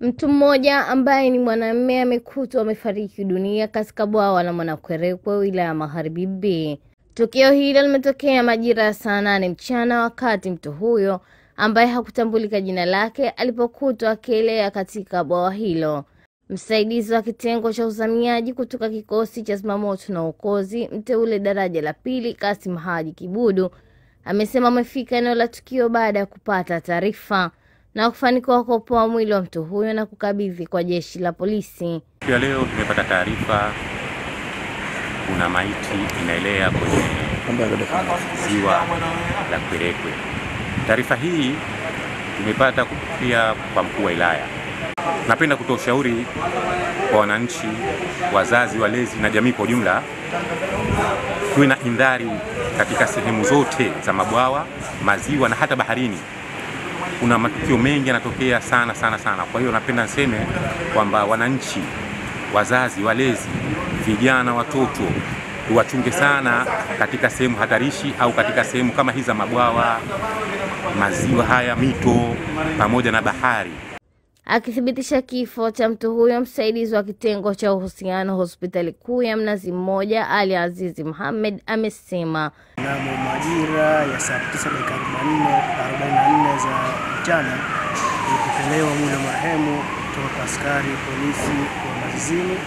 Mtu mmoja ambaye ni mwanamume amekutwa amefariki dunia katika bwawa la Mwanakwerekwe wilaya ya Magharibi B. Tukio hilo limetokea majira ya saa 8 mchana wakati mtu huyo ambaye hakutambulika jina lake alipokutwa akielea katika bwawa hilo. Msaidizi wa kitengo cha uzamiaji kutoka kikosi cha zimamoto na uokozi mteule daraja la 2 Kasim Haji Kibudu amesema amefika eneo la tukio baada ya kupata taarifa na kufanikiwa kuopoa mwili wa mtu huyo na kukabidhi kwa jeshi la polisi. Pia leo tumepata taarifa kuna maiti inaelea kwenye ziwa la Kwerekwe. Taarifa hii tumepata kupitia kwa mkuu wa wilaya. Napenda kutoa ushauri kwa wananchi, wazazi, walezi na jamii kwa ujumla, tuwe na indhari katika sehemu zote za mabwawa, maziwa na hata baharini. Kuna matukio mengi yanatokea sana. Kwa hiyo napenda niseme kwamba wananchi, wazazi, walezi, vijana, watoto tuwachunge sana katika sehemu hatarishi au katika sehemu kama hizi za mabwawa, maziwa haya, mito pamoja na bahari. Akithibitisha kifo cha mtu huyo, msaidizi wa kitengo cha uhusiano hospitali kuu ya Mnazi Mmoja Ali Azizi Mohamed amesema mnamo majira ya saa 9:44 za mchana ilipokelewa mwili wa marehemu kutoka askari polisi wa Mazizini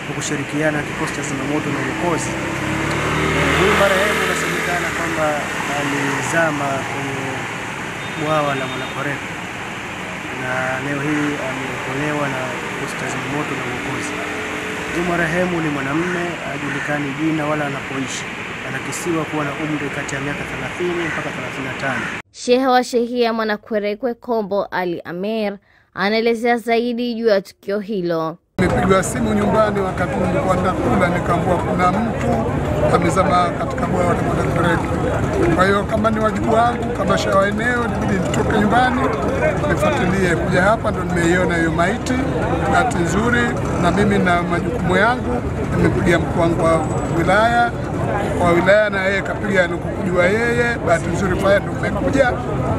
kwa kushirikiana na kikosi cha zimamoto na uokozi. Huyu marehemu inasemekana kwamba alizama kwenye bwawa la Mwanakwerekwe na leo hii ameokolewa na kikosi cha zimamoto na uokozi. Huyu marehemu ni mwanamume, hajulikani jina wala anapoishi. Anakisiwa kuwa na umri kati ya miaka 30 mpaka 35. Shehe wa shehia Mwanakwerekwe Kombo Ali Amer anaelezea zaidi juu ya tukio hilo. Nilipigwa simu nyumbani wakati nilikuwa nakula, nikaambiwa kuna mtu amezama katika bwawa la Mwanakwerekwe. Kwa hiyo kama ni wajibu wangu kama shehe wa eneo, nibidi nitoke nyumbani nifuatilie. Kuja hapa ndo nimeiona hiyo maiti. Bahati nzuri na mimi na majukumu yangu nimepigia mkuu wangu wa wilaya na yeye kapiga kujua yeye. Bahati nzuri pale ndo nimekuja,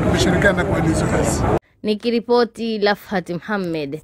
tumeshirikiana kwa hizo kazi. Nikiripoti Lafhat Mohamed.